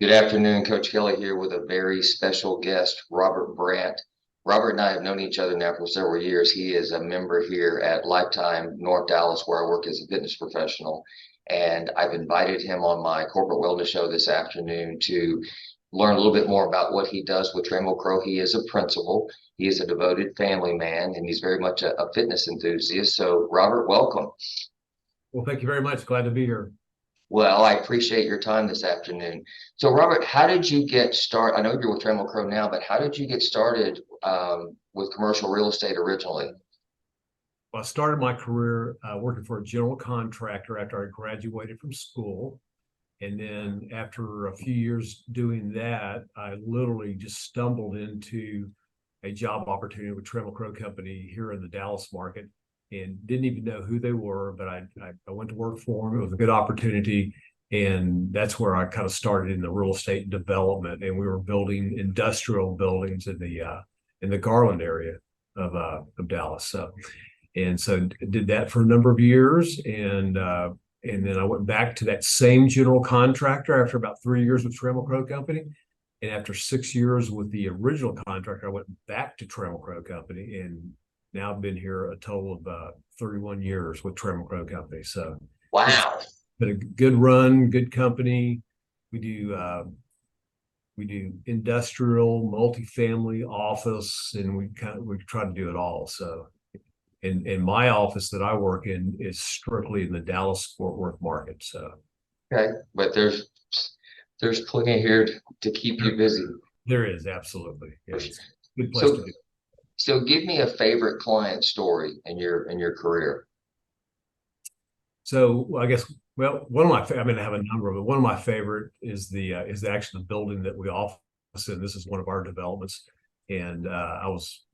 Good afternoon, Coach Kelly here with a very special guest, Robert Brandt. Robert and I have known each other now for several years. He is a member here at Lifetime North Dallas, where I work as a fitness professional. And I've invited him on my corporate wellness show this afternoon to learn a little bit more about what he does with Trammell Crow. He is a principal, he is a devoted family man, and he's very much a fitness enthusiast. So, Robert, welcome. Well, thank you very much. Glad to be here. Well, I appreciate your time this afternoon. So, Robert, how did you get started? I know you're with Trammell Crow now, but how did you get started with commercial real estate originally? Well, I started my career working for a general contractor after I graduated from school. And then after a few years doing that, I literally just stumbled into a job opportunity with Trammell Crow Company here in the Dallas market and didn't even know who they were, but I went to work for them. It was a good opportunity. And that's where I kind of started in the real estate development. And we were building industrial buildings in the Garland area of Dallas. So did that for a number of years, and then I went back to that same general contractor after about 3 years with Trammell Crow Company. And after 6 years with the original contractor, I went back to Trammell Crow Company, and now I've been here a total of 31 years with Trammell Crow Company. So it's Wow. been a good run, good company. We do industrial, multifamily, office, and we try to do it all. So in my office that I work in is strictly in the Dallas-Fort Worth market. So Okay, but there's plenty here to keep you busy. there is absolutely, yeah, it's a good place to So be. so give me a favorite client story in your career. So I guess, well, one of my, I mean, I have a number of it. One of my favorite is actually the building that we office in. This is one of our developments, and it was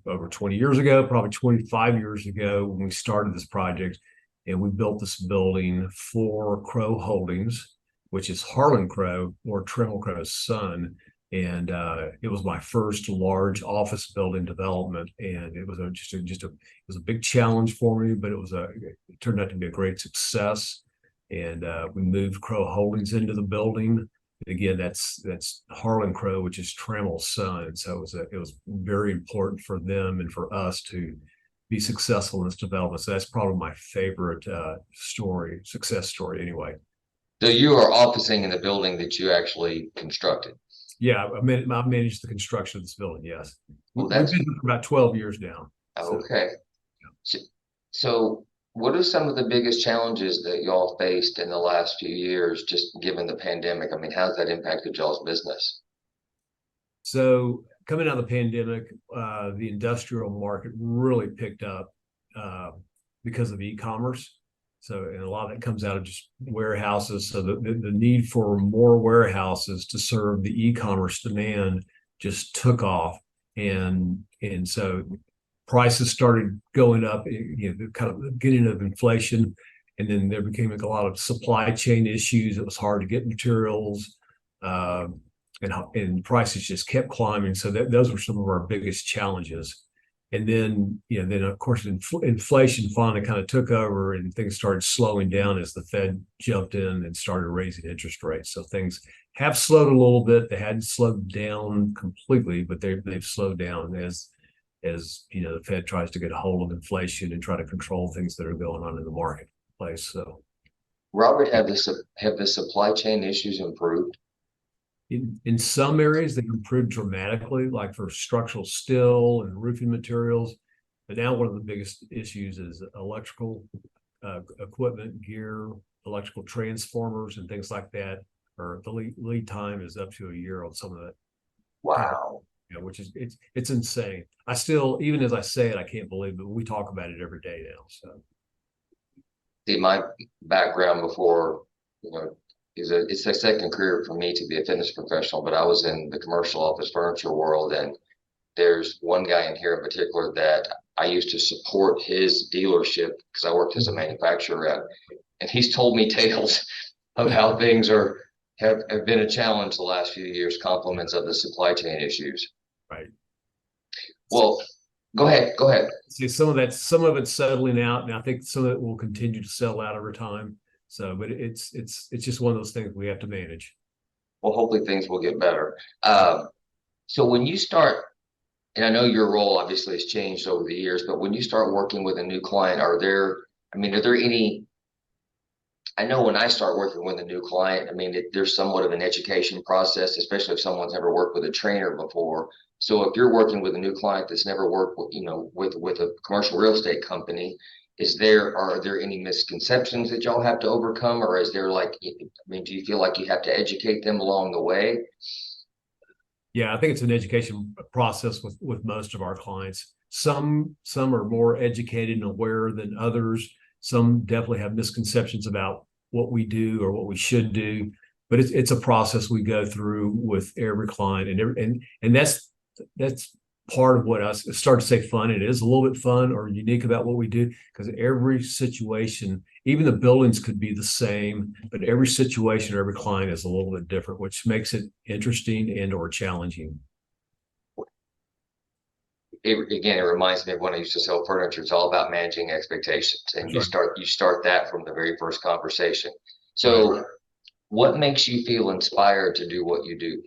over 20 years ago, probably 25 years ago when we started this project, and we built this building for Crow Holdings, which is Harlan Crow or Trammell Crow's son. And it was my first large office building development, and it was it was a big challenge for me, but it turned out to be a great success. And we moved Crow Holdings into the building. Again, that's Harlan Crow, which is Trammell's son. So it was very important for them and for us to be successful in this development. So that's probably my favorite success story anyway. So you are officing in the building that you actually constructed. Yeah, I managed the construction of this building. Yes, Well, we've that's been here for about 12 years now. So okay. So, so what are some of the biggest challenges that y'all faced in the last few years, just given the pandemic? I mean, how's that impacted y'all's business? So coming out of the pandemic, the industrial market really picked up because of e-commerce. So, and a lot of that comes out of just warehouses. So the need for more warehouses to serve the e-commerce demand just took off. And so prices started going up, kind of the beginning of inflation. And then there became a lot of supply chain issues. It was hard to get materials. And prices just kept climbing. So those were some of our biggest challenges. And then, then of course, inflation finally kind of took over, and things started slowing down as the Fed jumped in and started raising interest rates. So things have slowed a little bit. They hadn't slowed down completely, but they've slowed down as the Fed tries to get a hold of inflation and try to control things that are going on in the marketplace. So, Robert, have the supply chain issues improved? in some areas, they improved dramatically, like for structural steel and roofing materials. But now one of the biggest issues is electrical equipment, gear, electrical transformers, and things like that. Or the lead time is up to a year on some of that. Wow. Which is it's insane. I still, even as I say it, I can't believe it. We talk about it every day now. So See, my background before, you know, it's a second career for me to be a fitness professional, but I was in the commercial office furniture world, and there's one guy in here in particular that I used to support his dealership because I worked as a manufacturer rep, and he's told me tales of how things have been a challenge the last few years, compliments of the supply chain issues. right. Well, go ahead, go ahead. See, some of it's settling out, and I think some of it will continue to settle out over time. So, but it's just one of those things we have to manage. Well, hopefully things will get better. So when you start, and I know your role obviously has changed over the years, but when you start working with a new client, are there any, I know when I start working with a new client, there's somewhat of an education process, especially if someone's never worked with a trainer before. So if you're working with a new client that's never worked with, with a commercial real estate company, are there any misconceptions that y'all have to overcome, or is there like, do you feel like you have to educate them along the way? Yeah, I think it's an education process with most of our clients. Some are more educated and aware than others. Some definitely have misconceptions about what we do or what we should do. But it's a process we go through with every client, and that's part of what I start to say fun. It is a little bit fun or unique about what we do because every situation, even the buildings could be the same, but every situation, every client is a little bit different, which makes it interesting and or challenging. Again, it reminds me of when I used to sell furniture. It's all about managing expectations, and That's right. you start that from the very first conversation. Right. So, what makes you feel inspired to do what you do?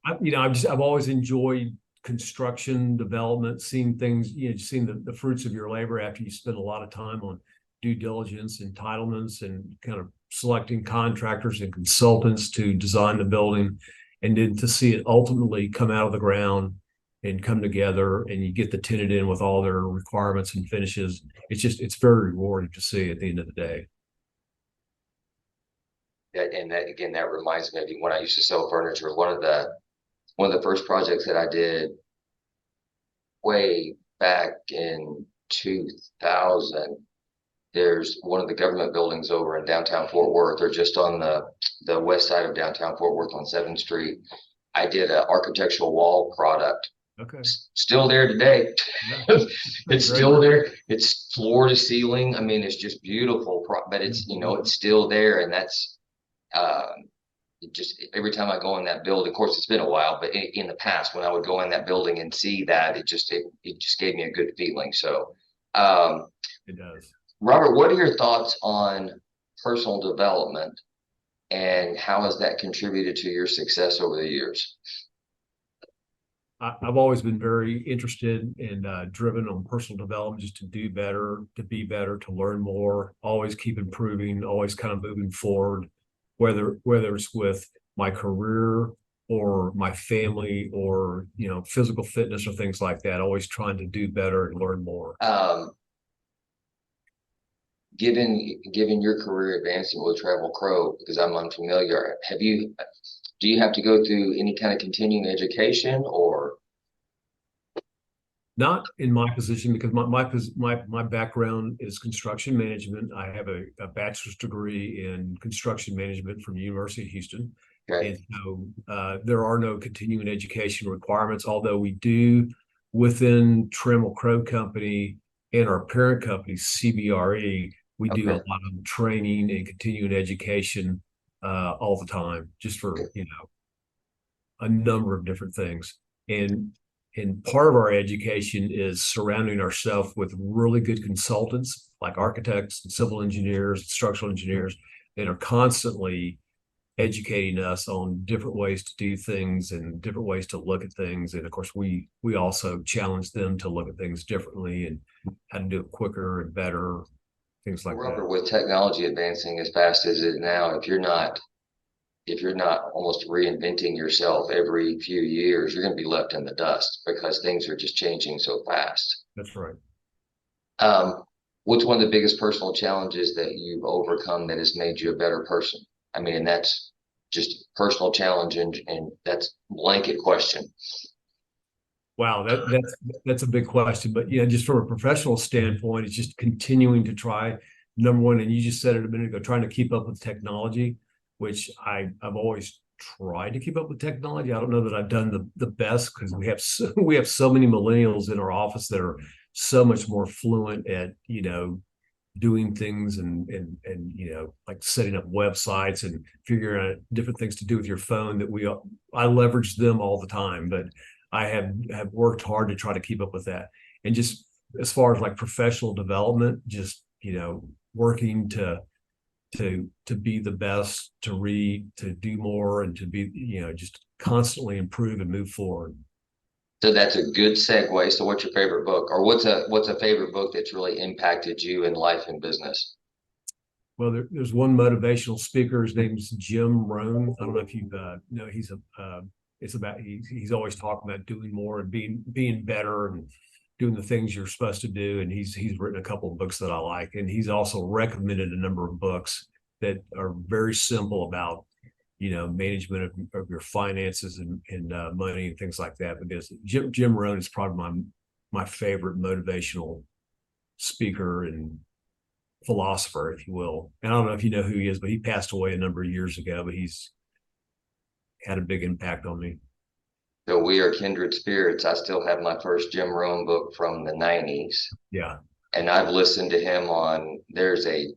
I've always enjoyed construction development, seeing things, seeing the fruits of your labor after you spend a lot of time on due diligence, entitlements, and kind of selecting contractors and consultants to design the building, and then to see it ultimately come out of the ground and come together, and you get the tenant in with all their requirements and finishes. It's very rewarding to see at the end of the day. That again, that reminds me of when I used to sell furniture. One of the first projects that I did way back in 2000. There's one of the government buildings over in downtown Fort Worth. They're just on the west side of downtown Fort Worth on 7th Street. I did an architectural wall product. Okay. Still there today. Yeah. It's Great. still there. It's floor to ceiling. It's just beautiful, but it's still there. And that's, just every time I go in that building, of course, it's been a while, but in the past, when I would go in that building and see that, it just gave me a good feeling. So, It does. Robert, what are your thoughts on personal development and how has that contributed to your success over the years? I've always been very interested and driven on personal development, just to do better, to be better, to learn more, always keep improving, always kind of moving forward, whether it's with my career or my family or physical fitness or things like that. Always trying to do better and learn more. Given your career advancing with Travel Crow, because I'm unfamiliar, do you have to go through any kind of continuing education or? Not in my position because my background is construction management. I have a bachelor's degree in construction management from the University of Houston. Okay. And so there are no continuing education requirements, although we do within Trammell Crow Company and our parent company, CBRE, we do a Okay. lot of training and continuing education all the time, just for, a number of different things. And part of our education is surrounding ourselves with really good consultants like architects and civil engineers and structural engineers that are constantly educating us on different ways to do things and different ways to look at things. And of course, we also challenge them to look at things differently and how to do it quicker and better, things like Robert, that. with technology advancing as fast as it is now, if you're not almost reinventing yourself every few years, you're going to be left in the dust because things are just changing so fast. That's right. Um, what's one of the biggest personal challenges that you've overcome that has made you a better person? And that's just personal challenge and that's blanket question. Wow, that's a big question, but just from a professional standpoint, it's just continuing to try. Number one, and you just said it a minute ago, trying to keep up with technology, which I've always tried to keep up with technology. I don't know that I've done the best because we have so many millennials in our office that are so much more fluent at doing things and like setting up websites and figuring out different things to do with your phone that I leverage them all the time, but I have worked hard to try to keep up with that. And just as far as like professional development, just working to to be the best, to read, to do more, and to be, just constantly improve and move forward. So that's a good segue. So what's your favorite book, or what's a favorite book that's really impacted you in life and business? Well, there's one motivational speaker. His name's Jim Rohn. I don't know if you know. It's about he's always talking about doing more and being better and doing the things you're supposed to do. And he's written a couple of books that I like, and he's also recommended a number of books that are very simple about management of your finances and money and things like that. Because Jim Rohn is probably my favorite motivational speaker and philosopher, if you will. And I don't know if you know who he is, but he passed away a number of years ago, but he's had a big impact on me. So we are kindred spirits. I still have my first Jim Rohn book from the 90s. Yeah. And I've listened to him there's a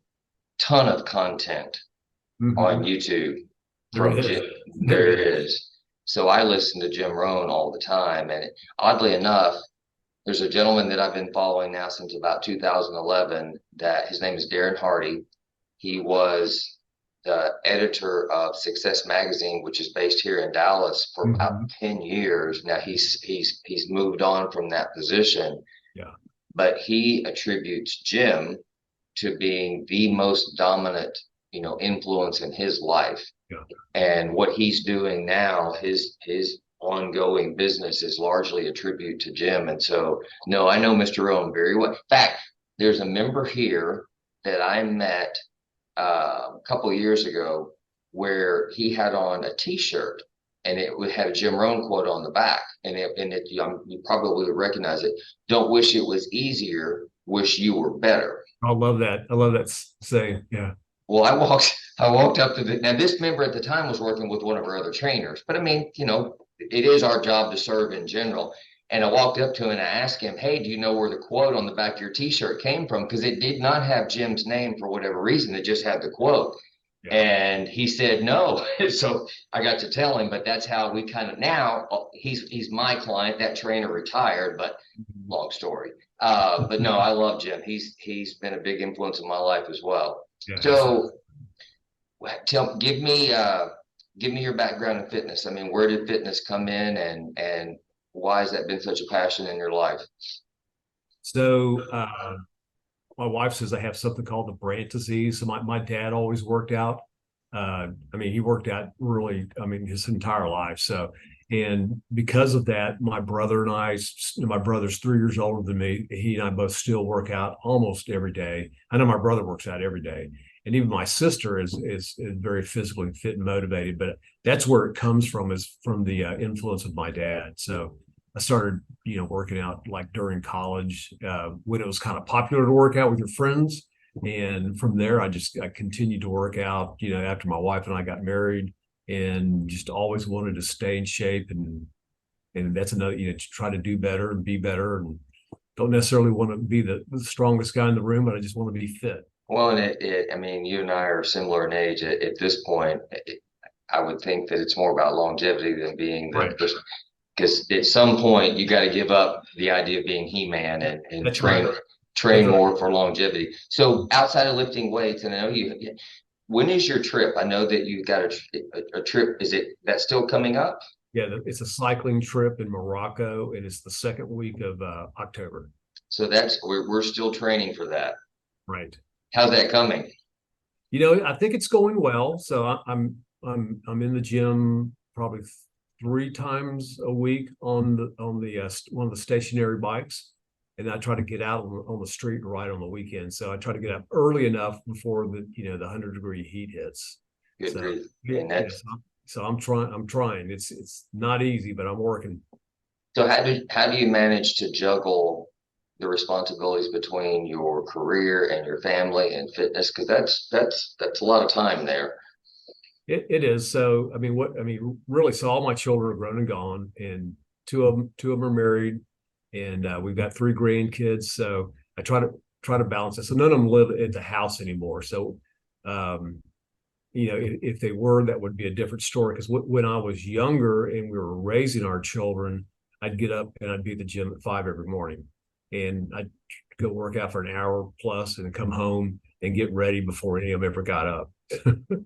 ton of content on YouTube from Jim. There is. So I listen to Jim Rohn all the time. And oddly enough, there's a gentleman that I've been following now since about 2011 that his name is Darren Hardy. He was the editor of Success Magazine, which is based here in Dallas, for about 10 years. Now he's moved on from that position. Yeah. But he attributes Jim to being the most dominant, influence in his life. Yeah. And what he's doing now, his ongoing business is largely a tribute to Jim. And so, no, I know Mr. Rohn very well. In fact, there's a member here that I met a couple of years ago where he had on a T-shirt and it would have a Jim Rohn quote on the back. And you probably would recognize it. Don't wish it was easier, wish you were better. I love that. I love that saying. Yeah. Well, I walked up to now this member at the time was working with one of our other trainers, but I mean, it is our job to serve in general. And I walked up to him and I asked him, hey, do you know where the quote on the back of your T-shirt came from? Because it did not have Jim's name for whatever reason. It just had the quote. Yeah. And he said no. So I got to tell him, but that's how we kind of now he's my client. That trainer retired, but long story. But no, I love Jim. He's been a big influence in my life as well. Yeah, so give me your background in fitness. I mean, where did fitness come in and why has that been such a passion in your life? So my wife says I have something called the Brandt disease. So my dad always worked out. He worked out really, his entire life. So, and because of that, my brother and my brother's 3 years older than me. He and I both still work out almost every day. I know my brother works out every day. And even my sister is very physically fit and motivated, but that's where it comes from, is from the influence of my dad. So I started, working out like during college when it was kind of popular to work out with your friends. And from there, I continued to work out, after my wife and I got married, and just always wanted to stay in shape. And that's another, to try to do better and be better. And don't necessarily want to be the strongest guy in the room, but I just want to be fit. Well, and you and I are similar in age. At this point, I would think that it's more about longevity than being the right. Because at some point you got to give up the idea of bein He-Man and train more for longevity. So outside of lifting weights, and I know when is your trip? I know that you've got a trip. Is that still coming up? Yeah, it's a cycling trip in Morocco, and it's the second week of October. So we're still training for that. Right. How's that coming? I think it's going well. So I'm in the gym probably 3 times a week on one of the stationary bikes, and I try to get out on the street and ride on the weekend. So I try to get up early enough before the 100-degree heat hits. Good. So I'm trying. It's not easy, but I'm working. So how do you manage to juggle the responsibilities between your career and your family and fitness? Because that's a lot of time there. It is. So really, so all my children are grown and gone, and two of them are married, and we've got 3 grandkids. So I try to balance it. So none of them live at the house anymore. So if they were, that would be a different story. Because when I was younger and we were raising our children, I'd get up and I'd be at the gym at 5 every morning. And I go work out for an hour plus and then come home and get ready before any of them ever got up.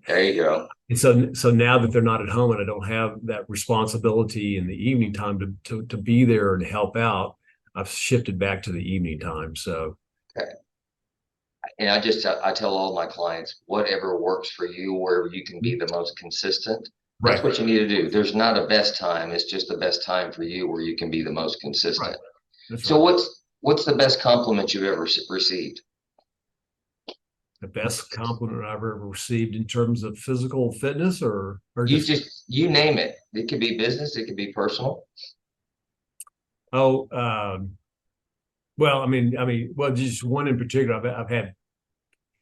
There you go. And so now that they're not at home and I don't have that responsibility in the evening time to be there and help out, I've shifted back to the evening time. So, Okay. And I tell all my clients, whatever works for you, where you can be the most consistent, that's right, what you need to do. There's not a best time. It's just the best time for you where you can be the most right. consistent. That's So right. what's the best compliment you've ever received? The best compliment I've ever received in terms of physical fitness or You just, just, you name it. It could be business, it could be personal. oh, well, well, just one in particular I've had.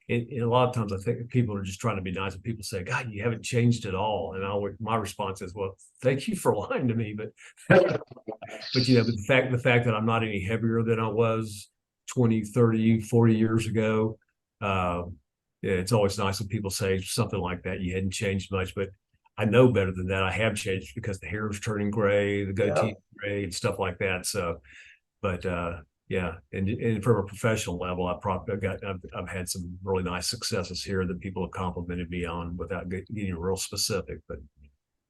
And a lot of times I think people are just trying to be nice and people say, God, you haven't changed at all. And my response is, well, thank you for lying to me. But, but the fact that I'm not any heavier than I was 20, 30, 40 years ago. Yeah, it's always nice when people say something like that. You hadn't changed much, but I know better than that. I have changed because the hair is turning gray, the Yeah. goatee gray and stuff like that. So, but yeah, and from a professional level, I've had some really nice successes here that people have complimented me on without getting real specific. But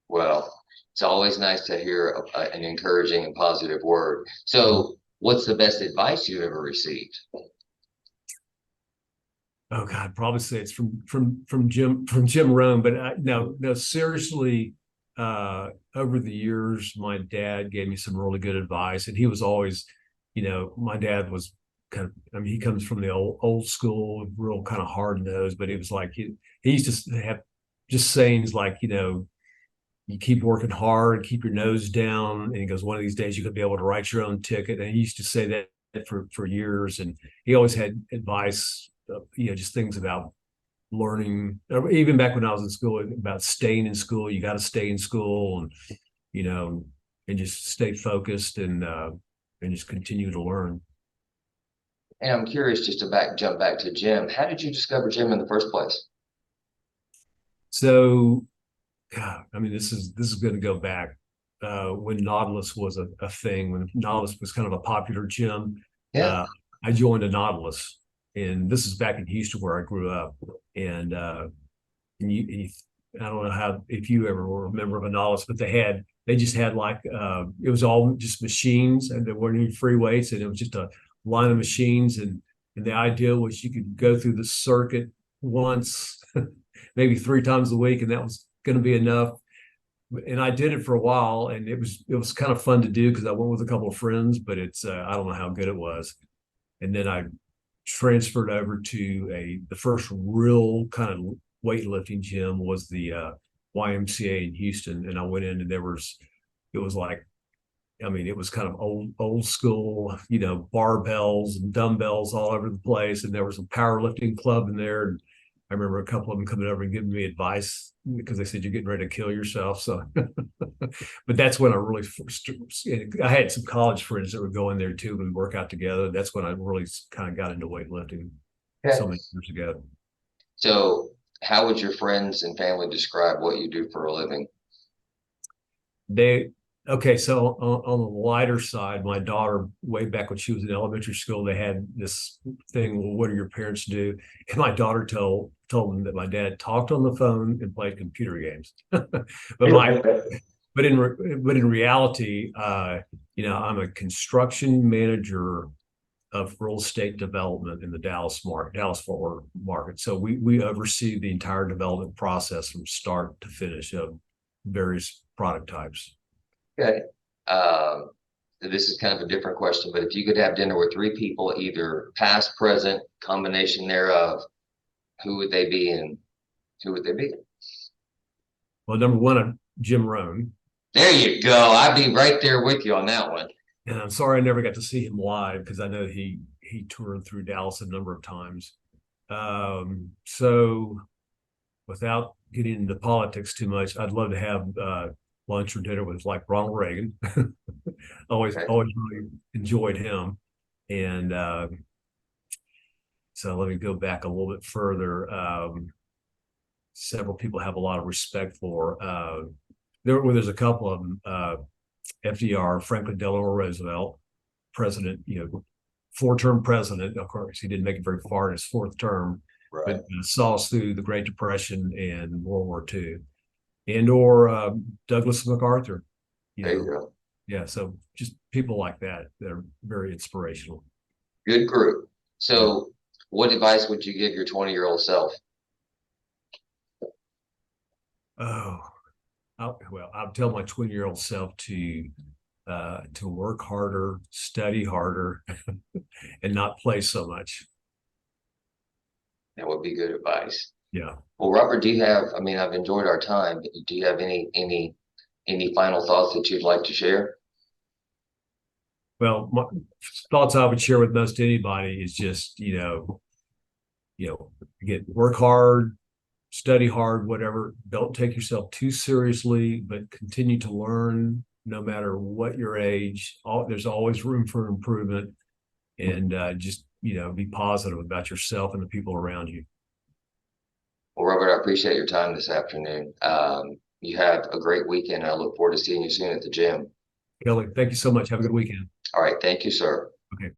Well, it's always nice to hear an encouraging and positive word. So what's the best advice you've ever received? oh God, I'd probably say it's from Jim Rome. But no, seriously, over the years, my dad gave me some really good advice, and he was always, my dad was kind of, I mean, he comes from the old school, real kind of hard nosed, but it was like he used to have just sayings like, you keep working hard, keep your nose down, and he goes, one of these days you could be able to write your own ticket. And he used to say that for years, and he always had advice, just things about learning. Even back when I was in school, about staying in school, you got to stay in school, and you know, and just stay focused and just continue to learn. And I'm curious just to jump back to Jim. How did you discover Jim in the first place? So, God, I mean, this is going to go back when Nautilus was a thing, when Nautilus was kind of a popular gym. Yeah. Uh, I joined a Nautilus, and this is back in Houston where I grew up. And I don't know how if you ever were a member of a Nautilus, but they just had like it was all just machines, and there weren't any free weights, and it was just a line of machines, and the idea was you could go through the circuit once, maybe 3 times a week, and that was going to be enough. And I did it for a while, and it was kind of fun to do because I went with a couple of friends, but it's I don't know how good it was. And then I transferred over to the first real kind of weightlifting gym was the YMCA in Houston, and I went in and it was like, I mean, it was kind of old school, barbells and dumbbells all over the place, and there was a powerlifting club in there. And I remember a couple of them coming over and giving me advice because they said you're getting ready to kill yourself. So, but that's when I really first, I had some college friends that were going there too and work out together. That's when I really kind of got into weightlifting Okay. so many years ago. So how would your friends and family describe what you do for a living? They okay, so on the lighter side, my daughter, way back when she was in elementary school, they had this thing, well, what do your parents do? And my daughter told them that my dad talked on the phone and played computer games. but my but in reality, I'm a construction manager of real estate development in the Dallas Fort Worth market. So we oversee the entire development process from start to finish of various product types. Okay. Um, this is kind of a different question, but if you could have dinner with three people, either past, present, combination thereof, who would they be and who would they be? Well, number one, Jim Rohn. There you go. I'd be right there with you on that one. And I'm sorry I never got to see him live because I know he toured through Dallas a number of times. So without getting into politics too much, I'd love to have lunch or dinner with like Ronald Reagan. Okay. Always really enjoyed him. And so let me go back a little bit further. Several people have a lot of respect for. There's a couple of them. FDR, Franklin Delano Roosevelt, president, four-term president. Of course, he didn't make it very far in his fourth term, Right. but saw us through the Great Depression and World War II. And or Douglas MacArthur, you There you know, go. yeah. So just people like that are very inspirational. Good group. Yeah. So what advice would you give your 20-year-old self? Oh, I'll tell my 20-year-old self to work harder, study harder, and not play so much. That would be good advice. Yeah. Well, Robert, do you have, I mean, I've enjoyed our time, but do you have any final thoughts that you'd like to share? Well, my thoughts I would share with most anybody is just, again, work hard, study hard, whatever. Don't take yourself too seriously, but continue to learn no matter what your age. There's always room for improvement, and just, be positive about yourself and the people around you. Well, Robert, I appreciate your time this afternoon. You have a great weekend. I look forward to seeing you soon at the gym. Kelly, thank you so much. Have a good weekend. All right. Thank you, sir. Okay.